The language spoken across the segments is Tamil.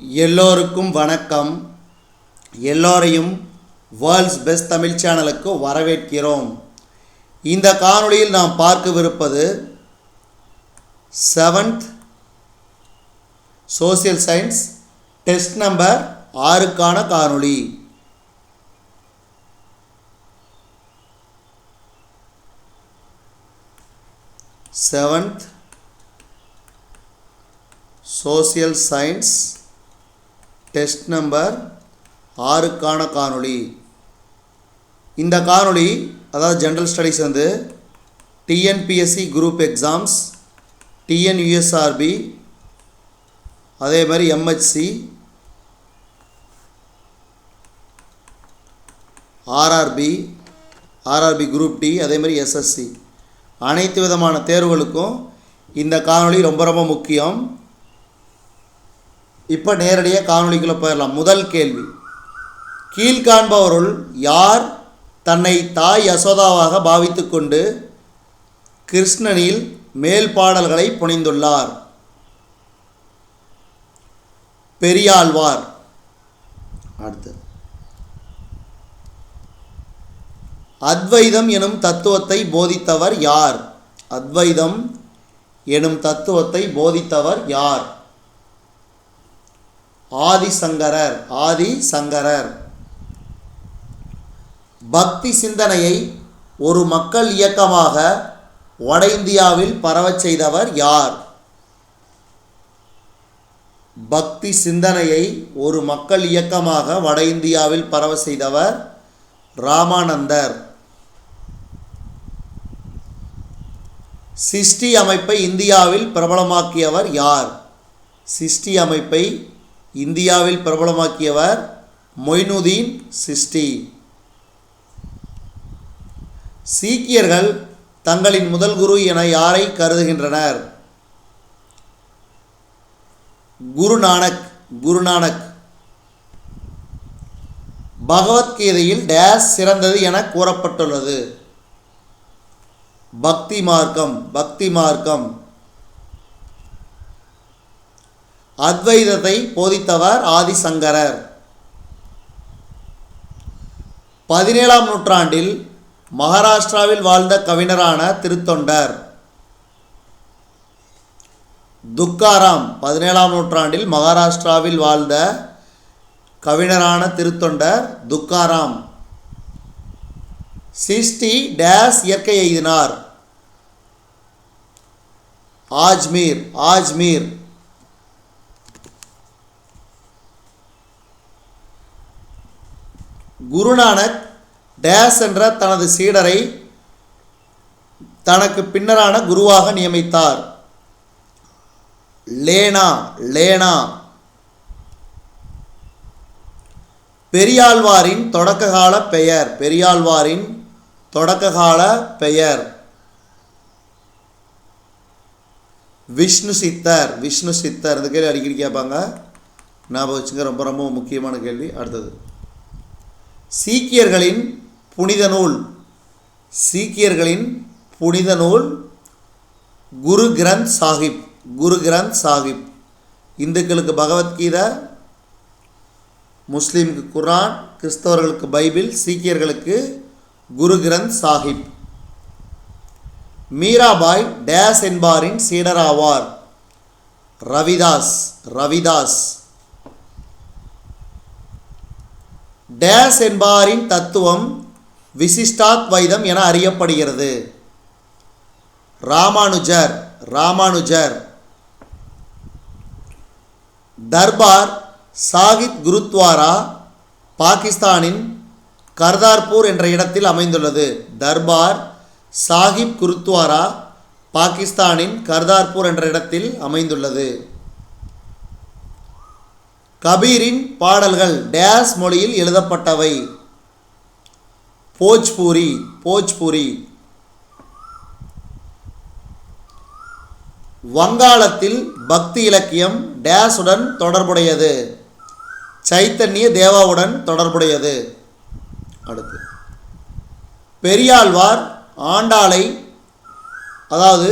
எல்லோருக்கும் வணக்கம். எல்லோரையும் வேர்ல்ட்ஸ் பெஸ்ட் தமிழ் சேனலுக்கு வரவேற்கிறோம். இந்த காணொளியில் நாம் பார்க்கவிருப்பது 7th social science test number 6க்கான காணொளி. Seventh social science test number 6க்கான காணொளி. இந்த காணொளி அதாவது ஜென்ரல் ஸ்டடீஸ் வந்து டிஎன்பிஎஸ்சி குரூப் எக்ஸாம்ஸ், டிஎன்யூஎஸ்ஆர்பி, அதே மாதிரி எம்ஹெச்சி, ஆர்ஆர்பி குரூப் டி, அதே மாதிரி எஸ்எஸ்சி அனைத்து விதமான தேர்வுகளுக்கும் இந்த காணொளி ரொம்ப ரொம்ப முக்கியம். இப்போ நேரடியாக காணொளிக்குள்ளே போயிடலாம். முதல் கேள்வி, கீழ்காண்பவருள் யார் தன்னை தாய் யசோதாவாக பாவித்து கொண்டு கிருஷ்ணனில் மேல் பாடல்களை புனைந்துள்ளார்? பெரியாழ்வார். அடுத்து, அத்வைதம் எனும் தத்துவத்தை போதித்தவர் யார்? அத்வைதம் எனும் தத்துவத்தை போதித்தவர் யார்? ஆதிசங்கரர். பக்தி சிந்தனையை ஒரு மக்கள் இயக்கமாக வட இந்தியாவில் பரவச் செய்தவர் யார்? பக்தி சிந்தனையை ஒரு மக்கள் இயக்கமாக வட இந்தியாவில் பரவ செய்தவர் ராமானந்தர். சிஷ்டி அமைப்பை இந்தியாவில் பிரபலமாக்கியவர் யார்? சிஷ்டி அமைப்பை இந்தியாவில் பிரபலமாக்கியவர் மொய்னுதீன் சிஷ்டி. சீக்கியர்கள் தங்களின் முதல் குரு என யாரை கருதுகின்றனர்? குருநானக். பகவத்கீதையில் டேஸ் சிறந்தது என கூறப்பட்டுள்ளது? பக்தி மார்க்கம். அத்வைதத்தை போதித்தவர் ஆதிசங்கரர். 17ஆம் நூற்றாண்டில் மகாராஷ்டிராவில் வாழ்ந்த கவிஞரான திருத்தொண்டர்? துக்காராம். 17ஆம் நூற்றாண்டில் மகாராஷ்டிராவில் வாழ்ந்த கவிஞரான திருத்தொண்டர் துக்காராம். சிஷ்டி டேஸ் இயற்கை எய்தினார்? ஆஜ்மீர். குருநானக் டேஸ் என்ற தனது சீடரை தனக்கு பின்னரான குருவாக நியமித்தார்? லேனா. பெரியாழ்வாரின் தொடக்ககால பெயர்? விஷ்ணு சித்தர். இந்த கேள்வி அடிக்கடி கேட்பாங்க, ஞாபகம் வச்சுங்க, ரொம்ப ரொம்ப முக்கியமான கேள்வி. அடுத்தது, சீக்கியர்களின் புனித நூல் குரு கிரந்த் சாஹிப். இந்துக்களுக்கு பகவத்கீதை, முஸ்லீமுக்கு குர்ஆன், கிறிஸ்தவர்களுக்கு பைபிள், சீக்கியர்களுக்கு குரு கிரந்த் சாஹிப். மீராபாய் டேஸ் என்பாரின் சீடர் ஆவார்? ரவிதாஸ். டேஸ் என்பாரின் தத்துவம் விசிஷ்டாத்வைதம் என அறியப்படுகிறது? ராமானுஜர். தர்பார் சாஹிப் குருத்வாரா பாகிஸ்தானின் கர்தார்பூர் என்ற இடத்தில் அமைந்துள்ளது? தர்பார் சாஹிப் குருத்வாரா பாகிஸ்தானின் கர்தார்பூர் என்ற இடத்தில் அமைந்துள்ளது. கபீரின் பாடல்கள் டேஸ் மொழியில் எழுதப்பட்டவை? போஜ்பூரி. வங்காளத்தில் பக்தி இலக்கியம் டேஸுடன் தொடர்புடையது? சைத்தன்ய தேவாவுடன் தொடர்புடையது. அடுத்து, பெரியாழ்வார் ஆண்டாளை, அதாவது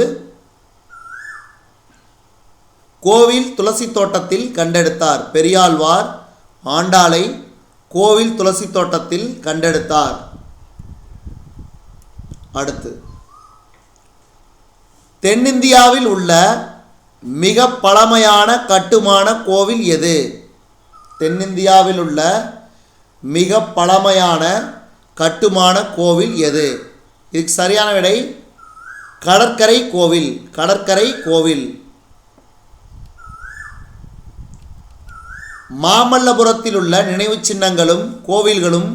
கோவில் துளசி தோட்டத்தில் கண்டெடுத்தார். பெரியாழ்வார் ஆண்டாளை கோவில் துளசி தோட்டத்தில் கண்டெடுத்தார். அடுத்து, தென்னிந்தியாவில் உள்ள மிக பழமையான கட்டுமான கோவில் எது? தென்னிந்தியாவில் உள்ள மிக பழமையான கட்டுமான கோவில் எது? இதுக்கு சரியான விடை கடற்கரை கோவில். கடற்கரை கோவில். மாமல்லபுரத்தில் உள்ள நினைவு சின்னங்களும் கோவில்களும்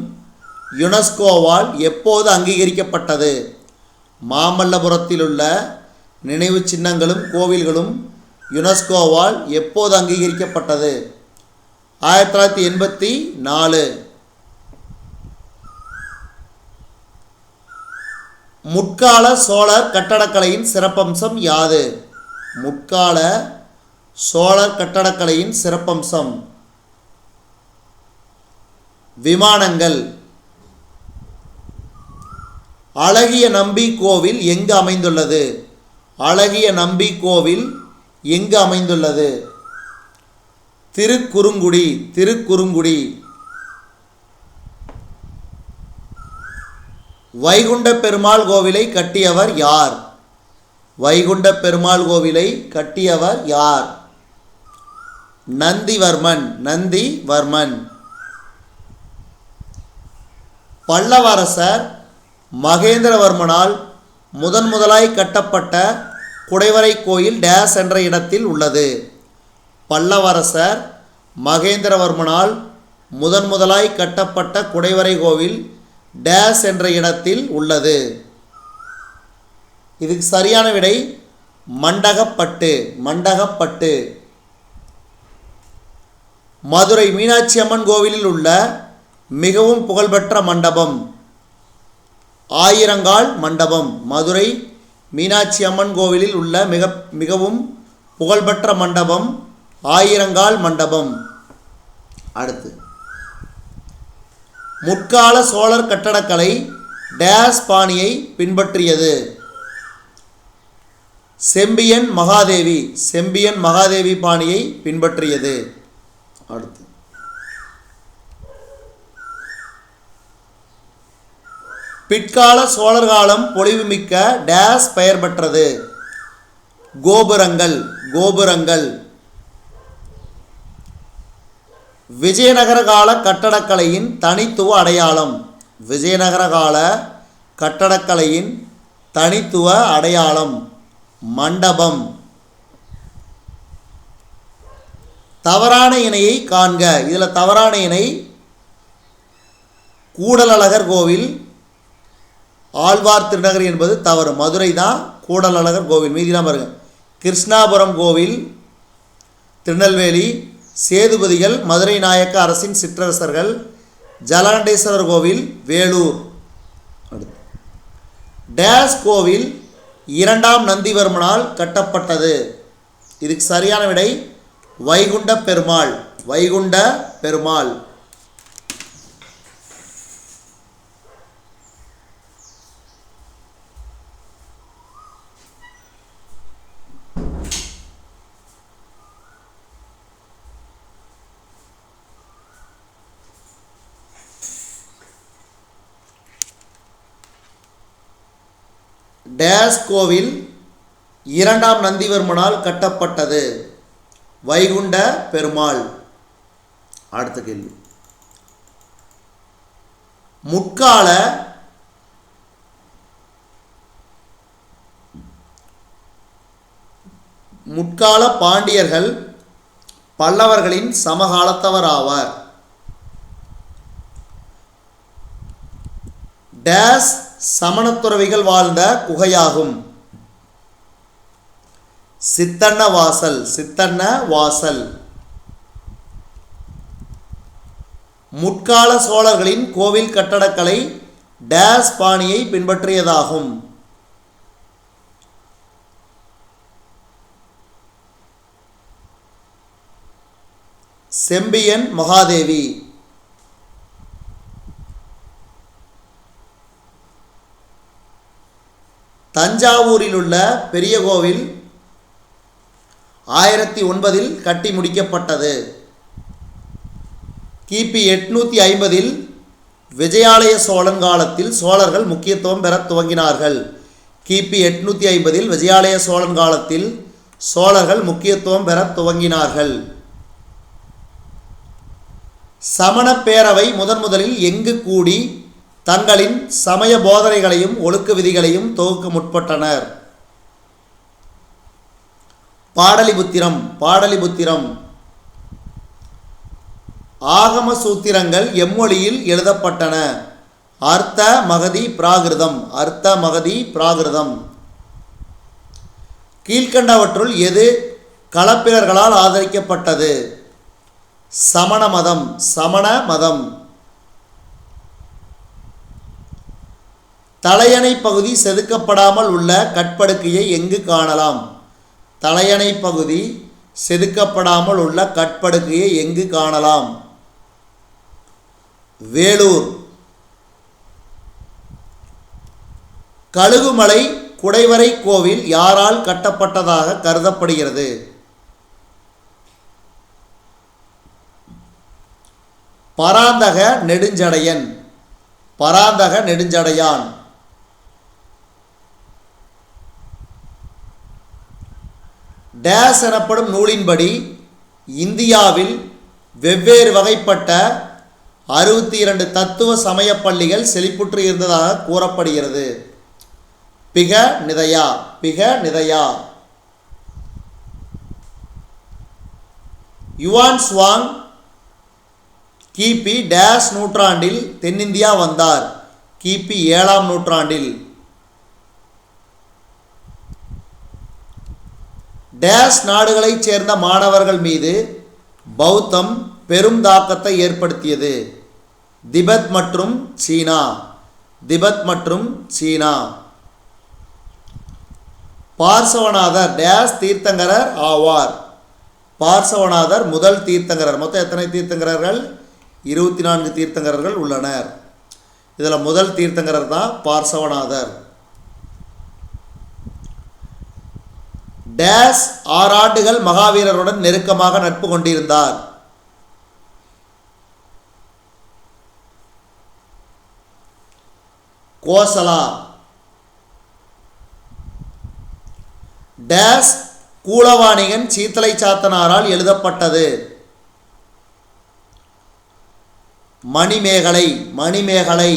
யுனெஸ்கோவால் எப்போது அங்கீகரிக்கப்பட்டது? மாமல்லபுரத்தில் உள்ள நினைவு சின்னங்களும் கோவில்களும் யுனெஸ்கோவால் எப்போது அங்கீகரிக்கப்பட்டது? 1984. முற்கால சோழர் கட்டடக்கலையின் சிறப்பம்சம் யாது? முற்கால சோழர் கட்டடக்கலையின் சிறப்பம்சம் விமானங்கள். அழகிய நம்பி கோவில் எங்கு அமைந்துள்ளது? அழகிய நம்பி கோவில் எங்கு அமைந்துள்ளது? திருக்குறுங்குடி. திருக்குறுங்குடி. வைகுண்ட பெருமாள் கோவிலை கட்டியவர் யார்? வைகுண்ட பெருமாள் கோவிலை கட்டியவர் யார்? நந்திவர்மன். நந்திவர்மன். பல்லவரசர் மகேந்திரவர்மனால் முதலாய் கட்டப்பட்ட குடைவரை கோயில் டேஸ் என்ற இடத்தில் உள்ளது. பல்லவரசர் மகேந்திரவர்மனால் முதலாய் கட்டப்பட்ட குடைவரை கோவில் டேஸ் என்ற இடத்தில் உள்ளது. இதுக்கு சரியான விடை மண்டகப்பட்டு. மண்டகப்பட்டு. மதுரை மீனாட்சி அம்மன் கோவிலில் உள்ள மிகவும் புகழ்பெற்ற மண்டபம் ஆயிரங்கால் மண்டபம். மதுரை மீனாட்சி அம்மன் கோவிலில் உள்ள மிகவும் புகழ்பெற்ற மண்டபம் ஆயிரங்கால் மண்டபம். அடுத்து, முற்கால சோழர் கட்டடக்கலை டேஸ் பாணியை பின்பற்றியது? செம்பியன் மகாதேவி. செம்பியன் மகாதேவி பாணியை பின்பற்றியது. அடுத்து, பிற்கால சோழர் காலம் பொலிவுமிக்க டேஸ் பெயர் பெற்றது? கோபுரங்கள். கோபுரங்கள். விஜயநகர கால கட்டடக்கலையின் தனித்துவ அடையாளம்? விஜயநகர கால கட்டடக்கலையின் தனித்துவ அடையாளம் மண்டபம். தவறான இணையை காண்க. இதில் தவறான இணை கூடலழகர் கோவில், ஆழ்வார் திருநகர் என்பது தவறு. மதுரை தான் கூடலழகர் கோவில். மீதிலாம் பாருங்க. கிருஷ்ணாபுரம் கோவில் திருநெல்வேலி, சேதுபதிகள் மதுரை நாயக்க அரசின் சிற்றரசர்கள், ஜலகண்டேஸ்வரர் கோவில் வேலூர். டேஸ் கோவில் இரண்டாம் நந்திவர்மனால் கட்டப்பட்டது? இதுக்கு சரியான விடை வைகுண்ட பெருமாள். வைகுண்ட பெருமாள். டேஸ் கோவில் இரண்டாம் நந்திவர்மனால் கட்டப்பட்டது? வைகுண்ட பெருமாள். அடுத்த கேள்வி, முற்கால பாண்டியர்கள் பல்லவர்களின் சமகாலத்தவர் ஆவார். டேஸ் சமணத்துறவிகள் வாழ்ந்த குகையாகும்? சித்தன்ன வாசல். சித்தன்ன வாசல். முற்கால சோழர்களின் கோவில் கட்டடக்கலை டேஸ் பாணியை பின்பற்றியதாகும்? செம்பியன் மகாதேவி. தஞ்சாவூரில் உள்ள பெரிய கோவில் 1009 கட்டி முடிக்கப்பட்டது. கிபி 850 விஜயாலய சோழன் காலத்தில் சோழர்கள் முக்கியத்துவம் பெற துவங்கினார்கள். கிபி 850 விஜயாலய சோழன் காலத்தில் சோழர்கள் முக்கியத்துவம் பெற துவங்கினார்கள். சமண பேரவை முதலில் எங்கு கூடி தங்களின் சமய போதனைகளையும் ஒழுக்க விதிகளையும் தொகுக்க முற்பட்டனர்? பாடலிபுத்திரம். ஆகம சூத்திரங்கள் எம்மொழியில் எழுதப்பட்டன? அர்த்த மகதி பிராகிருதம். கீழ்கண்டவற்றுள் எது களப்பிரர்களால் ஆதரிக்கப்பட்டது? சமண மதம். தலையணை பகுதி செதுக்கப்படாமல் உள்ள கற்படுக்கையை எங்கு காணலாம்? தலையணை பகுதி செதுக்கப்படாமல் உள்ள கற்படுக்கையை எங்கு காணலாம்? வேலூர். கழுகுமலை குடைவரை கோவில் யாரால் கட்டப்பட்டதாக கருதப்படுகிறது? பராந்தக நெடுஞ்சடையான். டேஸ் எனப்படும் நூலின்படி இந்தியாவில் வெவ்வேறு வகைப்பட்ட 62 தத்துவ சமய பள்ளிகள் செழிப்புற்று இருந்ததாக கூறப்படுகிறது. பிக நிதயா. யுவான் சுவாங் கிபி டேஸ் நூற்றாண்டில் தென்னிந்தியா வந்தார்? கிபி 7ஆம் நூற்றாண்டில். டேஸ் நாடுகளைச் சேர்ந்த மாணவர்கள் மீது பௌத்தம் பெரும் தாக்கத்தை ஏற்படுத்தியது? திபெத் மற்றும் சீனா. பார்சவநாதர் டேஸ் தீர்த்தங்கரர் ஆவார்? பார்சவநாதர் முதல் தீர்த்தங்கரர். மொத்தம் எத்தனை தீர்த்தங்கரர்கள்? 24 தீர்த்தங்கரர்கள் உள்ளனர். இதில் முதல் தீர்த்தங்கரர் தான் பார்சவநாதர். டேஸ் 6 ஆண்டுகள் மகாவீரருடன் நெருக்கமாக நட்பு கொண்டிருந்தார்? கோசலா. டேஸ் கூலவாணிகன் சீத்தலை சாத்தனாரால் எழுதப்பட்டது? மணிமேகலை.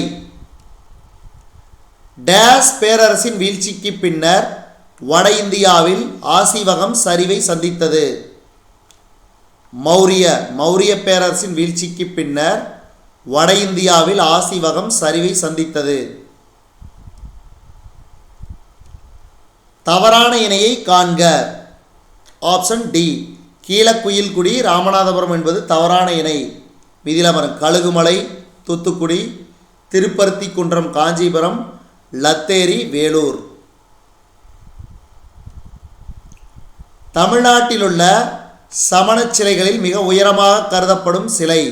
டேஸ் பேரரசின் வீழ்ச்சிக்கு பின்னர் வட இந்தியாவில் ஆசீவகம் சரிவை சந்தித்தது? மௌரிய பேரரசின் வீழ்ச்சிக்கு பின்னர் வட இந்தியாவில் ஆசீவகம் சரிவை சந்தித்தது. தவறான இணையை காண்க. Option D. கீழக்குயில்குடி ராமநாதபுரம் என்பது தவறான இணை. விதிலமரம் கழுகுமலை தூத்துக்குடி, திருப்பருத்தி குன்றம் காஞ்சிபுரம், லத்தேரி வேலூர். தமிழ்நாட்டிலுள்ள சமணச் சிலைகளில் மிக உயரமாக கருதப்படும் சிலை?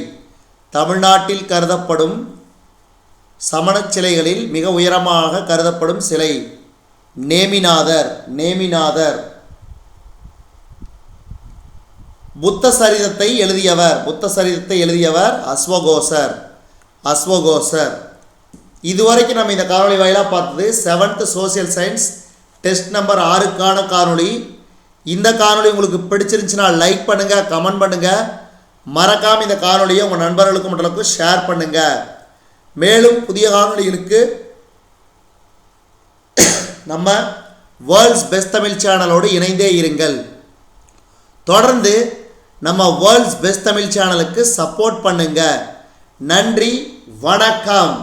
தமிழ்நாட்டில் கருதப்படும் சமணச் சிலைகளில் மிக உயரமாக கருதப்படும் சிலை நேமிநாதர். புத்த சரிதத்தை எழுதியவர் அஸ்வகோசர். இதுவரைக்கும் நம்ம இந்த காணொலி வாயிலாக பார்த்தது 7th social science test number 6க்கான காணொலி. இந்த காணொலி உங்களுக்கு பிடிச்சிருந்துச்சுன்னா லைக் பண்ணுங்கள், கமெண்ட் பண்ணுங்கள். மறக்காமல் இந்த காணொலியை உங்கள் நண்பர்களுக்கு மட்டும் ஷேர் பண்ணுங்கள். மேலும் புதிய காணொலிகளுக்கு நம்ம வேர்ல்ட்ஸ் பெஸ்ட் தமிழ் சேனலோடு இணைந்தே இருங்கள். தொடர்ந்து நம்ம வேர்ல்ட்ஸ் பெஸ்ட் தமிழ் சேனலுக்கு சப்போர்ட் பண்ணுங்க. நன்றி, வணக்கம்.